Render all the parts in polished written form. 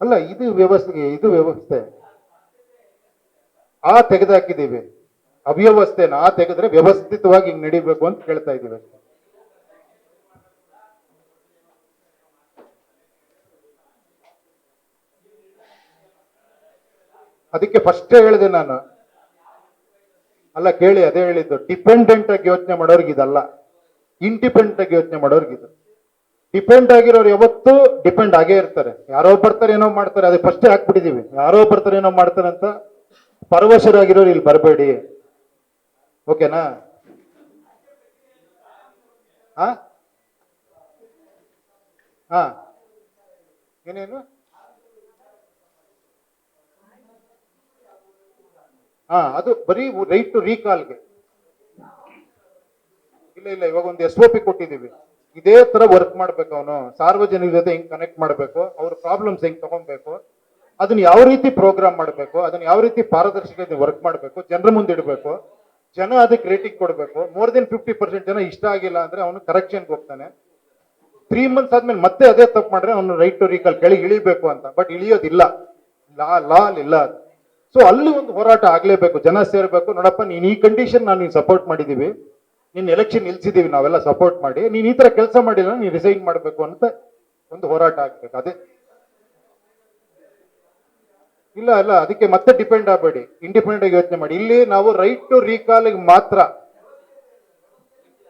ಅಲ್ಲ, ಇದು ವ್ಯವಸ್ಥೆ ಆ ತೆಗೆದಾಕಿದ್ದೀವಿ. ಅವ್ಯವಸ್ಥೆನ ಆ ತೆಗೆದ್ರೆ ವ್ಯವಸ್ಥಿತವಾಗಿ ಹಿಂಗ್ ನಡಿಬೇಕು ಅಂತ ಕೇಳ್ತಾ ಇದೀವಿ. ಅದಕ್ಕೆ ಫಸ್ಟ್ ಹೇಳಿದೆ ನಾನು. ಅಲ್ಲ ಕೇಳಿ, ಅದೇ ಹೇಳಿದ್ದು, ಡಿಪೆಂಡೆಂಟ್ ಆಗಿ ಯೋಚನೆ ಮಾಡೋರ್ಗೆ ಇದಲ್ಲ, ಇಂಡಿಪೆಂಡೆಂಟ್ ಆಗಿ ಯೋಚನೆ ಮಾಡೋರ್ಗೆ ಇದು. ಡಿಪೆಂಡ್ ಆಗಿರೋರು ಯಾವತ್ತೂ ಡಿಪೆಂಡ್ ಆಗೇ ಇರ್ತಾರೆ. ಯಾರೋ ಬರ್ತಾರೆ ಏನೋ ಮಾಡ್ತಾರೆ, ಅದಕ್ಕೆ ಫಸ್ಟೇ ಹಾಕ್ಬಿಟ್ಟಿದೀವಿ. ಯಾರೋ ಬರ್ತಾರೆ ಏನೋ ಮಾಡ್ತಾರೆ ಅಂತ ಪರವಶರಾಗಿರೋರು ಇಲ್ಲಿ ಬರಬೇಡಿ, ಓಕೆನಾ? ಹಾ ಹಾ ಏನೇನು? ಹಾ, ಅದು ಬರೀ ರೈಟ್ ಟು ರೀಕಾಲ್ಗೆ. ಇಲ್ಲ, ಇವಾಗ ಒಂದು SOP ಕೊಟ್ಟಿದ್ದೀವಿ. ಇದೇ ತರ ವರ್ಕ್ ಮಾಡ್ಬೇಕು. ಅವನು ಸಾರ್ವಜನಿಕರ ಜೊತೆ ಹೆಂಗ್ ಕನೆಕ್ಟ್ ಮಾಡ್ಬೇಕು, ಅವ್ರ ಪ್ರಾಬ್ಲಮ್ಸ್ ಹೆಂಗ್ ತಗೊಬೇಕು, ಅದನ್ನ ಯಾವ ರೀತಿ ಪ್ರೋಗ್ರಾಮ್ ಮಾಡಬೇಕು, ಅದನ್ನ ಯಾವ ರೀತಿ ಪಾರದರ್ಶಕತೆ ವರ್ಕ್ ಮಾಡಬೇಕು, ಜನರ ಮುಂದೆ ಇಡಬೇಕು, ಜನ ಅದಕ್ಕೆ ರೇಟಿಂಗ್ ಕೊಡಬೇಕು. ಮೋರ್ ದೆನ್ 50% ಜನ ಇಷ್ಟ ಆಗಿಲ್ಲ ಅಂದ್ರೆ ಅವನು ಕರೆಕ್ಷನ್ಗೆ ಹೋಗ್ತಾನೆ. 3 months ಆದ್ಮೇಲೆ ಮತ್ತೆ ಅದೇ ತಪ್ಪು ಮಾಡ್ರೆ ಅವನು ರೈಟ್ ಟು ರೀಕಾಲ್ ಕೆಳಗೆ ಇಳಿಬೇಕು ಅಂತ. ಬಟ್ ಇಳಿಯೋದಿಲ್ಲ, ಲಾ ಇಲ್ಲ ಅದು. ಸೊ ಅಲ್ಲಿ ಒಂದು ಹೋರಾಟ ಆಗ್ಲೇಬೇಕು, ಜನ ಸೇರ್ಬೇಕು. ನೋಡಪ್ಪ, ನೀನ್ ಈ ಕಂಡೀಷನ್ ನಾನು ಸಪೋರ್ಟ್ ಮಾಡಿದೀವಿ, ನಿನ್ನ ಎಲೆಕ್ಷನ್ ನಿಲ್ಸಿದೀವಿ ನಾವೆಲ್ಲ ಸಪೋರ್ಟ್ ಮಾಡಿ, ನೀನ್ ಈ ತರ ಕೆಲಸ ಮಾಡಿಲ್ಲ, ನೀನ್ ರಿಸೈನ್ ಮಾಡ್ಬೇಕು ಅಂತ ಒಂದು ಹೋರಾಟ ಆಗ್ಬೇಕು. ಅದೇ ಇಲ್ಲ, ಅದಕ್ಕೆ ಮತ್ತೆ ಡಿಪೆಂಡ್ ಆಗಬೇಡಿ, ಇಂಡಿಪೆಂಡೆಂಟ್ ಆಗಿ ಯೋಚನೆ ಮಾಡಿ. ಇಲ್ಲಿ ನಾವು ರೈಟ್ ಟು ರೀಕಾಲ್ ಮಾತ್ರ,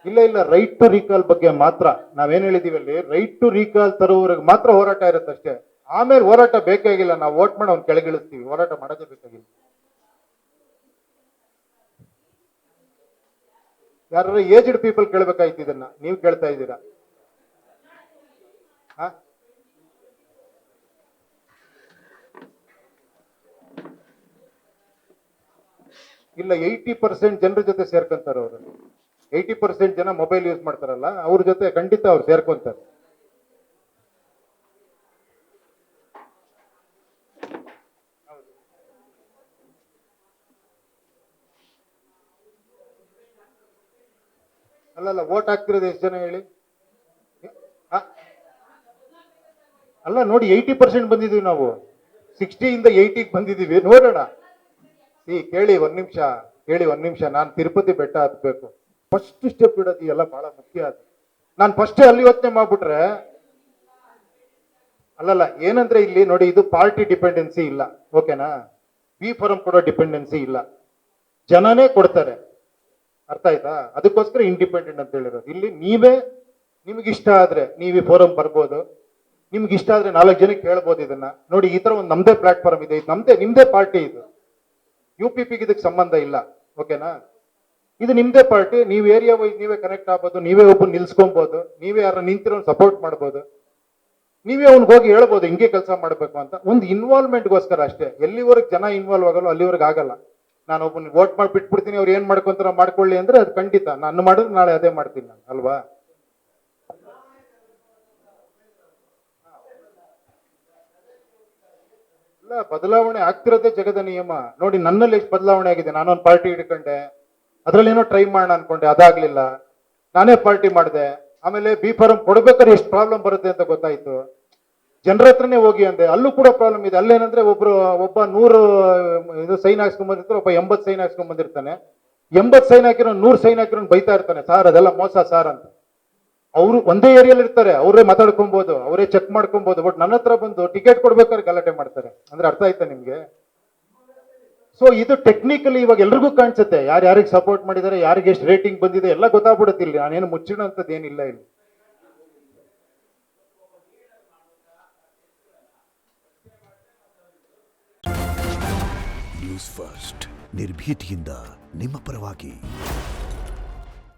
ಇಲ್ಲ ರೈಟ್ ಟು ರೀಕಾಲ್ ಬಗ್ಗೆ ಮಾತ್ರ ನಾವೇನ್ ಹೇಳಿದೀವಿ, ಅಲ್ಲಿ ರೈಟ್ ಟು ರೀಕಾಲ್ ತರುವವರೆಗೆ ಮಾತ್ರ ಹೋರಾಟ ಇರುತ್ತೆ ಅಷ್ಟೇ. ಆಮೇಲೆ ಹೋರಾಟ ಬೇಕಾಗಿಲ್ಲ, ನಾವು ವೋಟ್ ಮಾಡಿ ಅವ್ನು ಕೆಳಗಿಳಿಸ್ತೀವಿ, ಹೋರಾಟ ಮಾಡೋದೇ ಬೇಕಾಗಿಲ್ಲ. ಯಾರು ಏಜ್ಡ್ ಪೀಪಲ್ ಕೇಳಬೇಕಾಯ್ತು, ಇದನ್ನ ನೀವು ಕೇಳ್ತಾ ಇದ್ದೀರಾ? ಇಲ್ಲ, 80% ಜನರ ಜೊತೆ ಸೇರ್ಕೊಂತಾರೆ ಅವರು. 80% ಜನ ಮೊಬೈಲ್ ಯೂಸ್ ಮಾಡ್ತಾರಲ್ಲ, ಅವ್ರ ಜೊತೆ ಖಂಡಿತ ಅವ್ರು ಸೇರ್ಕೊಂತಾರೆ. ಅಲ್ಲ, ವೋಟ್ ಹಾಕ್ತಿರೋದು ಎಷ್ಟು ಜನ ಹೇಳಿ? ಅಲ್ಲ ನೋಡಿ, 80% ಬಂದಿದೀವಿ ನಾವು, 60 ಇಂದ 80 ಬಂದಿದೀವಿ. ನೋಡೋಣ. ಕೇಳಿ ಒಂದ್ ನಿಮಿಷ, ನಾನು ತಿರುಪತಿ ಬೆಟ್ಟ ಹತ್ಬೇಕು, ಫಸ್ಟ್ ಸ್ಟೆಪ್ ಇಡೋದು ಎಲ್ಲ ಬಹಳ ಮುಖ್ಯ. ಅದು ನಾನು ಫಸ್ಟ್ ಅಲ್ಲಿ ಯೋಚನೆ ಮಾಡ್ಬಿಟ್ರೆ, ಅಲ್ಲಲ್ಲ, ಏನಂದ್ರೆ ಇಲ್ಲಿ ನೋಡಿ, ಇದು ಪಾರ್ಟಿ ಡಿಪೆಂಡೆನ್ಸಿ ಇಲ್ಲ, ಓಕೆನಾ? ಬಿ ಫಾರಂ ಕೊಡೋ ಡಿಪೆಂಡೆನ್ಸಿ ಇಲ್ಲ, ಜನನೇ ಕೊಡ್ತಾರೆ. ಅರ್ಥ ಆಯ್ತಾ? ಅದಕ್ಕೋಸ್ಕರ ಇಂಡಿಪೆಂಡೆಂಟ್ ಅಂತ ಹೇಳಿರೋದು. ಇಲ್ಲಿ ನಿಮ್ಗೆ ಇಷ್ಟ ಆದ್ರೆ ನೀವು ಈ ಫೋರಂ ಬರ್ಬೋದು, ನಿಮ್ಗೆ ಇಷ್ಟ ಆದ್ರೆ 4 ಜನಕ್ಕೆ ಕೇಳ್ಬೋದು ಇದನ್ನ. ನೋಡಿ, ಈ ತರ ಒಂದು ನಮ್ದೇ ಪ್ಲಾಟ್ಫಾರ್ಮ್ ಇದೆ, ಇದು ನಿಮ್ದೇ ಪಾರ್ಟಿ, ಇದು UPPಗೆ ಇದಕ್ಕೆ ಸಂಬಂಧ ಇಲ್ಲ, ಓಕೆನಾ? ಇದು ನಿಮ್ದೇ ಪಾರ್ಟಿ, ನೀವು ಏರಿಯಾ ವೈಸ್ ನೀವೇ ಕನೆಕ್ಟ್ ಆಗ್ಬೋದು, ನೀವೇ ಒಬ್ಬರು ನಿಲ್ಸ್ಕೊಬಹುದು, ನೀವೇ ಯಾರು ನಿಂತಿರೋ ಸಪೋರ್ಟ್ ಮಾಡ್ಬೋದು, ನೀವೇ ಅವ್ನಿಗೆ ಹೋಗಿ ಹೇಳ್ಬೋದು ಹಿಂಗೆ ಕೆಲಸ ಮಾಡ್ಬೇಕು ಅಂತ. ಒಂದು ಇನ್ವಾಲ್ವ್ಮೆಂಟ್ಗೋಸ್ಕರ ಅಷ್ಟೇ. ಎಲ್ಲಿವರೆಗೆ ಜನ ಇನ್ವಾಲ್ವ್ ಆಗಲ್ಲ ಅಲ್ಲಿವರೆಗೆ ಆಗಲ್ಲ. ನಾನು ಒಬ್ಬನಿಗೆ ವೋಟ್ ಮಾಡಿ ಬಿಟ್ಬಿಡ್ತೀನಿ, ಅವ್ರು ಏನ್ ಮಾಡ್ಕೊಂತಾರ ಮಾಡ್ಕೊಳ್ಳಿ ಅಂದ್ರೆ ಅದು ಖಂಡಿತ ನಾನು ಮಾಡಿದ್ರೆ ನಾಳೆ ಅದೇ ಮಾಡ್ತೀನಿ ನಾನು, ಅಲ್ವಾ? ಇಲ್ಲ, ಬದಲಾವಣೆ ಆಗ್ತಿರೋದೇ ಜಗದ ನಿಯಮ. ನೋಡಿ, ನನ್ನಲ್ಲಿ ಎಷ್ಟು ಬದಲಾವಣೆ ಆಗಿದೆ. ನಾನೊಂದು ಪಾರ್ಟಿ ಹಿಡ್ಕೊಂಡೆ, ಅದ್ರಲ್ಲಿ ಏನೋ ಟ್ರೈ ಮಾಡೋಣ ಅನ್ಕೊಂಡೆ, ಅದಾಗ್ಲಿಲ್ಲ, ನಾನೇ ಪಾರ್ಟಿ ಮಾಡಿದೆ. ಆಮೇಲೆ ಬಿ ಫಾರಂ ಕೊಡ್ಬೇಕಾದ್ರೆ ಎಷ್ಟು ಪ್ರಾಬ್ಲಮ್ ಬರುತ್ತೆ ಅಂತ ಗೊತ್ತಾಯ್ತು. ಜನರ ಹತ್ರನೇ ಹೋಗಿ ಅಂದೆ, ಅಲ್ಲೂ ಕೂಡ ಪ್ರಾಬ್ಲಮ್ ಇದೆ. ಅಲ್ಲೇನಂದ್ರೆ ಒಬ್ಬ 100 ಸೈನ್ ಹಾಕ್ಸ್ಕೊಂಡ್ ಬಂದಿರ್ತಾರೆ, ಒಬ್ಬ 80 ಸೈನ್ ಹಾಕ್ಸ್ಕೊಂಡ್ ಬಂದಿರ್ತಾನೆ. 80 ಸೈನ್ ಹಾಕಿರೋ 100 ಸೈನ್ ಹಾಕಿರೋ ಬೈತಾ ಇರ್ತಾನೆ, ಸಾರ್ ಅದೆಲ್ಲ ಮೋಸ ಸಾರ್ ಅಂತ. ಅವರು ಒಂದೇ ಏರಿಯಲ್ಲಿ ಇರ್ತಾರೆ, ಅವರೇ ಮಾತಾಡ್ಕೊಬಹುದು, ಅವರೇ ಚೆಕ್ ಮಾಡ್ಕೊಬಹುದು. ಬಟ್ ನನ್ನ ಹತ್ರ ಬಂದು ಟಿಕೆಟ್ ಕೊಡ್ಬೇಕಾದ್ರೆ ಗಲಾಟೆ ಮಾಡ್ತಾರೆ. ಅಂದ್ರೆ ಅರ್ಥ ಆಯ್ತಾ ನಿಮ್ಗೆ? ಸೊ ಇದು ಟೆಕ್ನಿಕಲಿ ಇವಾಗ ಎಲ್ರಿಗೂ ಕಾಣಿಸುತ್ತೆ, ಯಾರಿಗೆ ಸಪೋರ್ಟ್ ಮಾಡಿದ್ದಾರೆ, ಯಾರಿಗೆ ಎಷ್ಟು ರೇಟಿಂಗ್ ಬಂದಿದೆ ಎಲ್ಲ ಗೊತ್ತಾಗ್ಬಿಡುತ್ತೆ. ಇಲ್ಲಿ ನಾನೇನು ಮುಚ್ಚಿಡ ಅಂತದ್ದು ಏನಿಲ್ಲ ಇಲ್ಲಿ. ನ್ಯೂಸ್ ಫಸ್ಟ್, ನಿರ್ಭೀತಿಯಿಂದ ನಿಮ್ಮ ಪರವಾಗಿ.